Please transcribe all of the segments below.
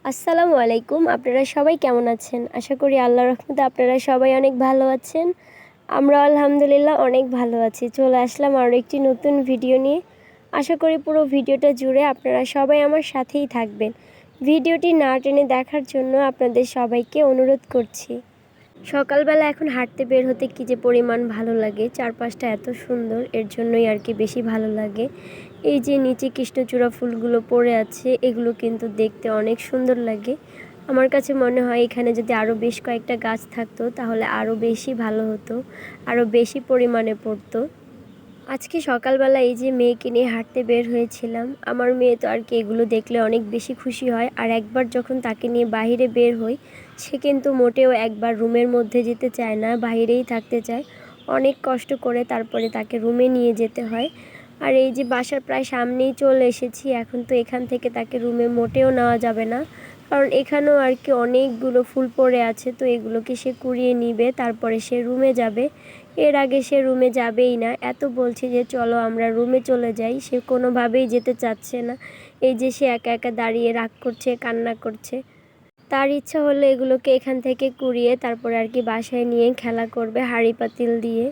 আসসালামু আলাইকুম। আপনারা সবাই কেমন আছেন? আশা করি আল্লাহর রহমতে আপনারা সবাই অনেক ভালো আছেন। আমরা আলহামদুলিল্লাহ অনেক ভালো আছি। চলে আসলাম আরও একটি নতুন ভিডিও নিয়ে। আশা করি পুরো ভিডিওটা জুড়ে আপনারা সবাই আমার সাথেই থাকবেন। ভিডিওটি না টেনে দেখার জন্য আপনাদের সবাইকে অনুরোধ করছি। সকালবেলা এখন হাঁটতে বের হতে কী যে পরিমাণ ভালো লাগে, চারপাশটা এত সুন্দর, এর জন্যই আর কি বেশি ভালো লাগে। এই যে নিচে কৃষ্ণচূড়া ফুলগুলো পড়ে আছে, এগুলো কিন্তু দেখতে অনেক সুন্দর লাগে। আমার কাছে মনে হয় এখানে যদি আরও বেশ কয়েকটা গাছ থাকতো তাহলে আরও বেশি ভালো হতো, আরও বেশি পরিমাণে পড়তো। আজকে সকালবেলা এই যে মেয়েকে নিয়ে হাঁটতে বের হয়েছিলাম। আমার মেয়ে তো আর কি এগুলো দেখলে অনেক বেশি খুশি হয়, আর একবার যখন তাকে নিয়ে বাইরে বের হই সে কিন্তু মোটেও একবার রুমের মধ্যে যেতে চায় না, বাইরেই থাকতে চায়। অনেক কষ্ট করে তারপরে তাকে রুমে নিয়ে যেতে হয়। আর এই যে বাসার প্রায় সামনেই চলে এসেছি, এখন তো এখান থেকে তাকে রুমে মোটেও নেওয়া যাবে না, কারণ এখানেও আর কি অনেকগুলো ফুল পড়ে আছে। তো এগুলোকে সে কুড়িয়ে নিবে, তারপরে সে রুমে যাবে। এর আগে সে রুমে যাবেই না, এত বলছি যে চলো আমরা রুমে চলে যাই, সে কোনোভাবেই যেতে চাচ্ছে না। এই যে সে একা একা দাঁড়িয়ে রাগ করছে, কান্না করছে। তার ইচ্ছা হলো এগুলোকে এখান থেকে কুড়িয়ে তারপরে আর কি বাসায় নিয়ে খেলা করবে হাঁড়ি পাতিল দিয়ে।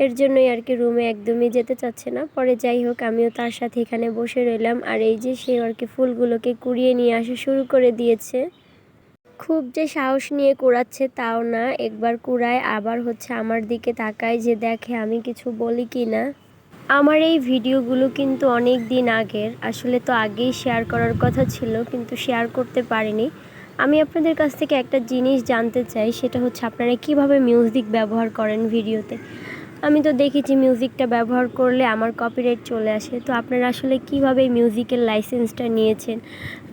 এর জন্যই আর কি রুমে একদমই যেতে চাচ্ছে না। পরে যাই হোক আমিও তার সাথে এখানে বসে রইলাম, আর এই যে সে আর কি ফুলগুলোকে কুড়িয়ে নিয়ে আসা শুরু করে দিয়েছে। খুব যে সাহস নিয়ে কুড়াচ্ছে তাও না, একবার কুড়ায় আবার হচ্ছে আমার দিকে তাকায় যে দেখে আমি কিছু বলি কি না। আমার এই ভিডিওগুলো কিন্তু অনেক দিন আগের, আসলে তো আগেই শেয়ার করার কথা ছিল কিন্তু শেয়ার করতে পারিনি। আমি আপনাদের কাছ থেকে একটা জিনিস জানতে চাই, সেটা হচ্ছে আপনারা কিভাবে মিউজিক ব্যবহার করেন ভিডিওতে। আমি তো দেখেছি মিউজিকটা ব্যবহার করলে আমার কপিরাইট চলে আসে। তো আপনারা আসলে কিভাবে মিউজিকের লাইসেন্সটা নিয়েছেন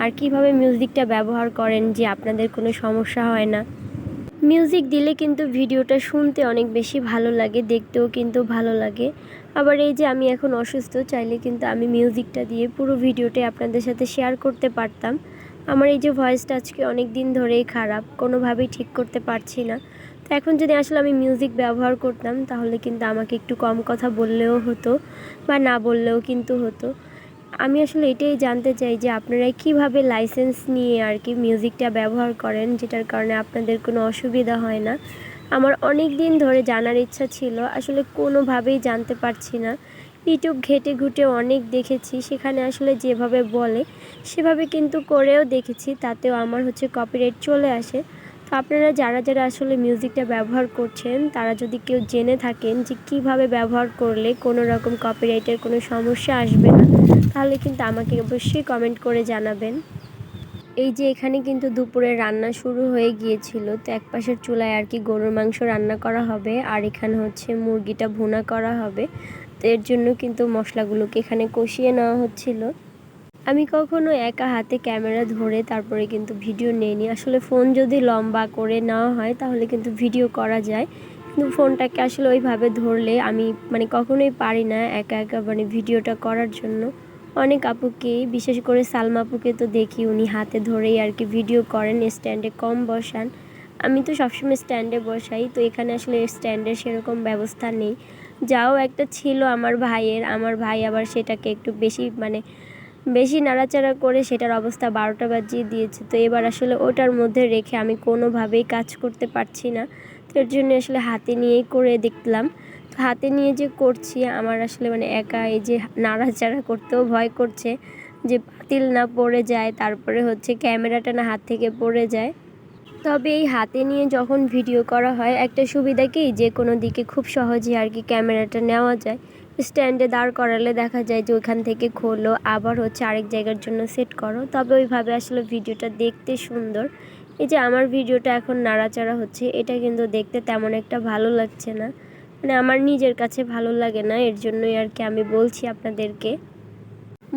আর কিভাবে মিউজিকটা ব্যবহার করেন যে আপনাদের কোনো সমস্যা হয় না। মিউজিক দিলে কিন্তু ভিডিওটা শুনতে অনেক বেশি ভালো লাগে, দেখতেও কিন্তু ভালো লাগে। আবার এই যে আমি এখন অসুস্থ, চাইলে কিন্তু আমি মিউজিকটা দিয়ে পুরো ভিডিওটাই আপনাদের সাথে শেয়ার করতে পারতাম। আমার এই যে ভয়েসটা আজকে অনেক দিন ধরেই খারাপ, কোনোভাবেই ঠিক করতে পারছি না। তো এখন যদি আসলে আমি মিউজিক ব্যবহার করতাম তাহলে কিন্তু আমাকে একটু কম কথা বললেও হতো, বা না বললেও কিন্তু হতো। আমি আসলে এটাই জানতে চাই যে আপনারা কিভাবে লাইসেন্স নিয়ে আর কি মিউজিকটা ব্যবহার করেন, যেটার কারণে আপনাদের কোনো অসুবিধা হয় না। আমার অনেক দিন ধরে জানার ইচ্ছা ছিল, আসলে কোনোভাবেই জানতে পারছি না। ইউটিউব ঘেটে ঘুটে অনেক দেখেছি, সেখানে আসলে যেভাবে বলে সেভাবে কিন্তু করেও দেখেছি, তাতেও আমার হচ্ছে কপিরাইট চলে আসে। তো আপনারা যারা যারা আসলে মিউজিকটা ব্যবহার করছেন তারা যদি কেউ জেনে থাকেন যে কিভাবে ব্যবহার করলে কোনো রকম কপিরাইটের কোনো সমস্যা আসবে না, তাহলে কিন্তু আমাকে অবশ্যই কমেন্ট করে জানাবেন। এই যে এখানে কিন্তু দুপুরে রান্না শুরু হয়ে গিয়েছিল। তো এক পাশের চুলায় আর কি গরুর মাংস রান্না করা হবে, আর এখানে হচ্ছে মুরগিটা ভুনা করা হবে। তো এর জন্য কিন্তু মশলাগুলোকে এখানে কষিয়ে নেওয়া হচ্ছিল। আমি কখনো একা হাতে ক্যামেরা ধরে তারপরে কিন্তু ভিডিও নিইনি। আসলে ফোন যদি লম্বা করে নেওয়া হয় তাহলে কিন্তু ভিডিও করা যায়, কিন্তু ফোনটাকে আসলে ওইভাবে ধরলে আমি কখনোই পারি না একা একা ভিডিওটা করার জন্য। অনেক আপুকে, বিশেষ করে সালমা আপুকে তো দেখি উনি হাতে ধরেই আর কি ভিডিও করেন, স্ট্যান্ডে কম বসান। আমি তো সবসময় স্ট্যান্ডে বসাই, তো এখানে আসলে স্ট্যান্ডের সেরকম ব্যবস্থা নেই। যাও একটা ছিল আমার ভাইয়ের, আমার ভাই আবার সেটাকে একটু বেশি নাড়াচাড়া করে সেটার অবস্থা 12টা বাজিয়ে দিয়েছে। তো এবার আসলে ওটার মধ্যে রেখে আমি কোনোভাবেই কাজ করতে পারছি না। তো এর জন্য আসলে হাতে নিয়েই করে দেখলাম। তো হাতে নিয়ে যে করছি আমার আসলে একা এই যে নাড়াচাড়া করতেও ভয় করছে যে পাতিল না পড়ে যায়, তারপরে হচ্ছে ক্যামেরাটা না হাত থেকে পড়ে যায়। তবে এই হাতে নিয়ে যখন ভিডিও করা হয় একটা সুবিধা কি, যে কোনো দিকে খুব সহজে আর কি ক্যামেরাটা নেওয়া যায়। স্ট্যান্ডে দাঁড় করালে দেখা যায় যে ওইখান থেকে খোলো, আবার হচ্ছে আরেক জায়গার জন্য সেট করো, তবে ওইভাবে আসলে ভিডিওটা দেখতে সুন্দর। এই যে আমার ভিডিওটা এখন নাড়াচাড়া হচ্ছে, এটা কিন্তু দেখতে তেমন একটা ভালো লাগছে না, আমার নিজের কাছে ভালো লাগে না। এর জন্যই আর কি আমি বলছি আপনাদেরকে।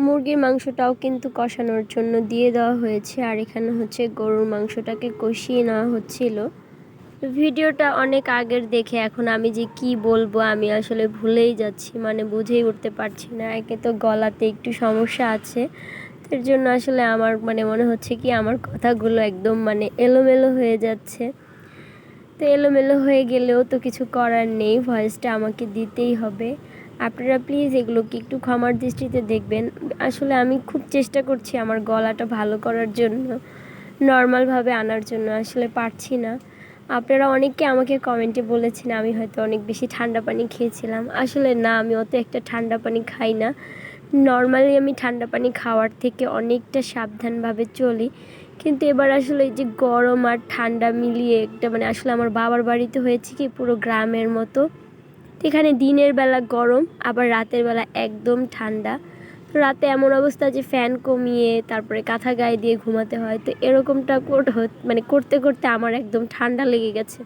মুরগির মাংসটাও কিন্তু কষানোর জন্য দিয়ে দেওয়া হয়েছে, আর এখানে হচ্ছে গরুর মাংসটাকে কষিয়ে নেওয়া হচ্ছিল। ভিডিওটা অনেক আগের দেখে এখন আমি যে কি বলবো আমি আসলে ভুলেই যাচ্ছি, বুঝেই উঠতে পারছি না। একে তো গলাতে একটু সমস্যা আছে, এর জন্য আসলে আমার মনে হচ্ছে কি আমার কথাগুলো একদম এলোমেলো হয়ে যাচ্ছে। তো এলোমেলো হয়ে গেলেও তো কিছু করার নেই, ভয়েসটা আমাকে দিতেই হবে। আপনারা প্লিজ এগুলোকে একটু ক্ষমার দৃষ্টিতে দেখবেন। আসলে আমি খুব চেষ্টা করছি আমার গলাটা ভালো করার জন্য, নর্মালভাবে আনার জন্য আসলে পারছি না। আপনারা অনেকে আমাকে কমেন্টে বলেছেন আমি হয়তো অনেক বেশি ঠান্ডা পানি খেয়েছিলাম। আসলে না, আমি অত একটা ঠান্ডা পানি খাই না। নর্মালি আমি ঠান্ডা পানি খাওয়ার থেকে অনেকটা সাবধানভাবে চলি। কিন্তু এবার আসলে এই যে গরম আর ঠান্ডা মিলিয়ে একটা মানে আসলে আমার বাবার বাড়িতে হয়েছে কি পুরো গ্রামের মতো। এখানে দিনের বেলা গরম, আবার রাতের বেলা একদম ঠান্ডা। তো রাতে এমন অবস্থা যে ফ্যান কমিয়ে তারপরে কাঁথা গায়ে দিয়ে ঘুমাতে হয়। তো এরকমটা করতে করতে আমার একদম ঠান্ডা লেগে গেছে।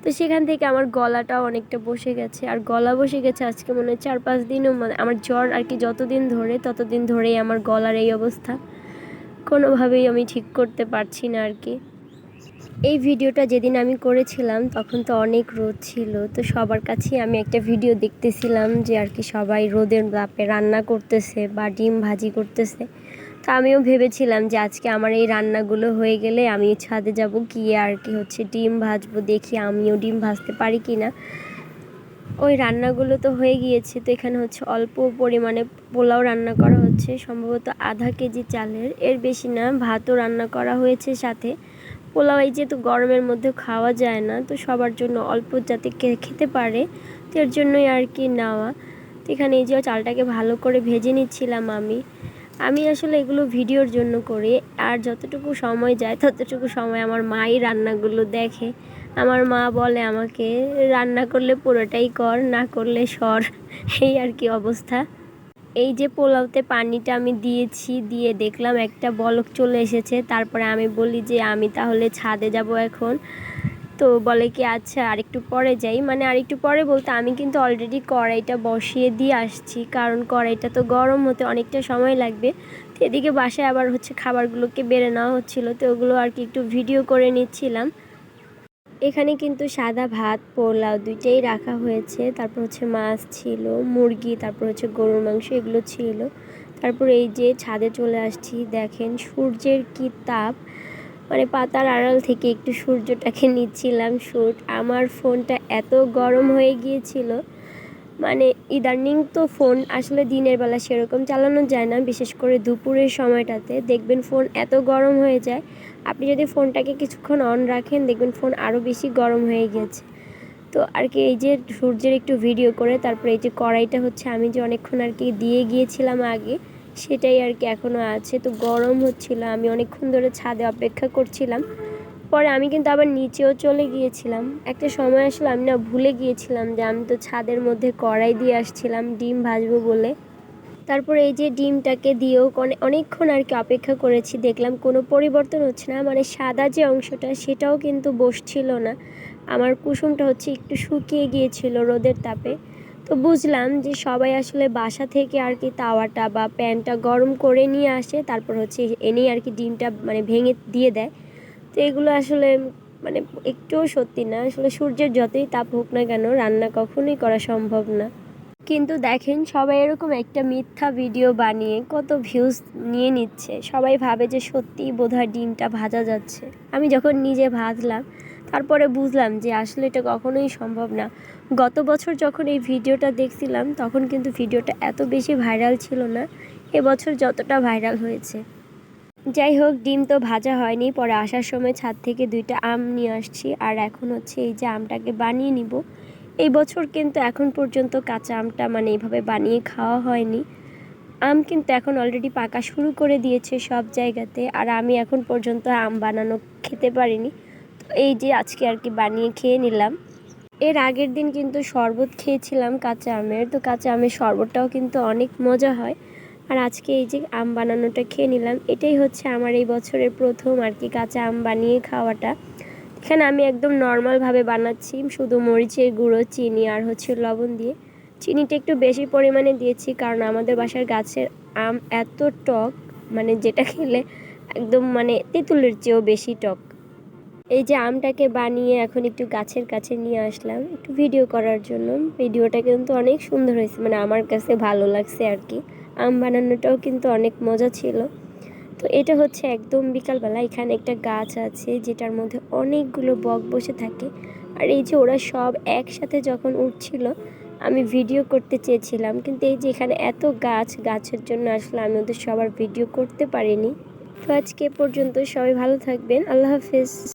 তো সেখান থেকে আমার গলাটাও অনেকটা বসে গেছে, আর গলা বসে গেছে আজকে মনে হয় 4-5 দিনও, মানে আমার জ্বর আর কি যতদিন ধরে ততদিন ধরেই আমার গলার এই অবস্থা। কোনোভাবেই আমি ঠিক করতে পারছি না আর কি। এই ভিডিওটা যেদিন আমি করেছিলাম তখন তো অনেক রোদ ছিল। তো সবার কাছেই আমি একটা ভিডিও দেখতেছিলাম যে আর কি সবাই রোদের তাপে রান্না করতেছে বা ডিম ভাজি করতেছে। তো আমিও ভেবেছিলাম যে আজকে আমার এই রান্নাগুলো হয়ে গেলে আমি ছাদে যাব, গিয়ে আর কি হচ্ছে ডিম ভাজবো, দেখি আমিও ডিম ভাজতে পারি কি না। ওই রান্নাগুলো তো হয়ে গিয়েছে। তো এখানে হচ্ছে অল্প পরিমাণে পোলাও রান্না করা হচ্ছে, সম্ভবত আধা কেজি চালের, এর বেশি না। ভাতও রান্না করা হয়েছে সাথে। পোলাও এই যেহেতু গরমের মধ্যে খাওয়া যায় না, তো সবার জন্য অল্প যাতে খেতে পারে, তো এর জন্যই আর কি নেওয়া। তো এখানে এই যে চালটাকে ভালো করে ভেজে নিচ্ছিলাম আমি আসলে এগুলো ভিডিওর জন্য করি। আর যতটুকু সময় যায় ততটুকু সময় আমার মাই রান্নাগুলো দেখে। আমার মা বলে আমাকে, রান্না করলে পুরোটাই কর, না করলে সর। এই আর কি অবস্থা। এই যে পোলাওতে পানিটা আমি দিয়েছি, দিয়ে দেখলাম একটা বলক চলে এসেছে। তারপরে আমি বলি যে আমি তাহলে ছাদে যাব এখন। তো বলে কি আচ্ছা আরেকটু পরে যাই, মানে আরেকটু পরে বলতে আমি কিন্তু অলরেডি কড়াইটা বসিয়ে দিয়ে আসছি, কারণ কড়াইটা তো গরম হতে অনেকটা সময় লাগবে। তো এদিকে বাসায় আবার হচ্ছে খাবারগুলোকে বেড়ে নেওয়া হচ্ছিলো, তো ওগুলো আর কি একটু ভিডিও করে নিচ্ছিলাম। এখানে কিন্তু সাদা ভাত পোলাও দুইটাই রাখা হয়েছে। তারপর হচ্ছে মাছ ছিল, মুরগি, তারপর হচ্ছে গরুর মাংস, এগুলো ছিল। তারপর এই যে ছাদে চলে আসছি, দেখেন সূর্যের কি তাপ, মানে পাতার আড়াল থেকে একটু সূর্যটাকে নিচ্ছিলাম শ্যুট। আমার ফোনটা এত গরম হয়ে গিয়েছিল, মানে ইদানিং তো ফোন আসলে দিনের বেলা সেরকম চালানো যায় না, বিশেষ করে দুপুরের সময়টাতে দেখবেন ফোন এত গরম হয়ে যায়। আপনি যদি ফোনটাকে কিছুক্ষণ অন রাখেন দেখবেন ফোন আরও বেশি গরম হয়ে গেছে। তো আর কি এই যে সূর্যের একটু ভিডিও করে তারপরে এই যে কড়াইটা হচ্ছে আমি যে অনেকক্ষণ আর কি দিয়ে গিয়েছিলাম আগে, সেটাই আর কি এখনও আছে। তো গরম হচ্ছিল, আমি অনেকক্ষণ ধরে ছাদে অপেক্ষা করছিলাম। পরে আমি কিন্তু আবার নিচেও চলে গিয়েছিলাম। একটা সময় আসলে আমি না ভুলে গিয়েছিলাম যে আমি তো ছাদের মধ্যে কড়াই দিয়ে আসছিলাম ডিম ভাজবো বলে। তারপরে এই যে ডিমটাকে দিয়েও অনেকক্ষণ আর কি অপেক্ষা করেছি, দেখলাম কোনো পরিবর্তন হচ্ছে না, মানে সাদা যে অংশটা সেটাও কিন্তু বসছিল না। আমার কুসুমটা হচ্ছে একটু শুকিয়ে গিয়েছিল রোদের তাপে। তো বুঝলাম যে সবাই আসলে বাসা থেকে আর কি তাওয়াটা বা প্যানটা গরম করে নিয়ে আসে, তারপর হচ্ছে এনেই আর কি ডিমটা মানে ভেঙে দিয়ে দেয়। তো এগুলো আসলে মানে একটুও সত্যি না। আসলে সূর্যের যতই তাপ হোক না কেন রান্না কখনোই করা সম্ভব না। কিন্তু দেখেন সবাই এরকম একটা মিথ্যা ভিডিও বানিয়ে কত ভিউজ নিয়ে নিচ্ছে। সবাই ভাবে যে সত্যিই বোধহয় ডিমটা ভাজা যাচ্ছে। আমি যখন নিজে ভাজলাম তারপরে বুঝলাম যে আসলে এটা কখনোই সম্ভব না। গত বছর যখন এই ভিডিওটা দেখছিলাম তখন কিন্তু ভিডিওটা এত বেশি ভাইরাল ছিল না, এবছর যতটা ভাইরাল হয়েছে। যাই হোক, ডিম তো ভাজা হয়নি। পরে আসার সময় ছাদ থেকে 2টা আম নিয়ে আসছি, আর এখন হচ্ছে এই যে আমটাকে বানিয়ে নিব। এই বছর কিন্তু এখন পর্যন্ত কাঁচা আমটা মানে এইভাবে বানিয়ে খাওয়া হয়নি। আম কিন্তু এখন অলরেডি পাকা শুরু করে দিয়েছে সব জায়গাতে, আর আমি এখন পর্যন্ত আম বানানো খেতে পারিনি। তো এই যে আজকে আর কি বানিয়ে খেয়ে নিলাম। এর আগের দিন কিন্তু শরবত খেয়েছিলাম কাঁচা আমের, তো কাঁচা আমের শরবতটাও কিন্তু অনেক মজা হয়। আর আজকে এই যে আম বানানোটা খেয়ে নিলাম। এটাই হচ্ছে আমার এই বছরের প্রথম আর কি কাঁচা আম বানিয়ে খাওয়াটা। এখানে আমি একদম নর্মালভাবে বানাচ্ছি, শুধু মরিচের গুঁড়ো, চিনি আর হচ্ছে লবণ দিয়ে। চিনিটা একটু বেশি পরিমাণে দিয়েছি কারণ আমাদের বাসার গাছের আম এত টক, মানে যেটা খেলে একদম মানে তেঁতুলের চেয়েও বেশি টক। এই যে আমটাকে বানিয়ে এখন একটু গাছের কাছে নিয়ে আসলাম একটু ভিডিও করার জন্য। ভিডিওটা কিন্তু অনেক সুন্দর হয়েছে, মানে আমার কাছে ভালো লাগছে আর কি। আম বানানোটাও কিন্তু অনেক মজা ছিল। তো এটা হচ্ছে একদম বিকালবেলা। এখানে একটা গাছ আছে যেটার মধ্যে অনেকগুলো বক বসে থাকে, আর এই যে ওরা সব একসাথে যখন উঠছিল আমি ভিডিও করতে চেয়েছিলাম, কিন্তু এই যে এখানে এত গাছের জন্য আসলে আমি ওদের সবার ভিডিও করতে পারিনি। তো আজকে পর্যন্ত সবাই ভালো থাকবেন। আল্লাহ হাফেজ।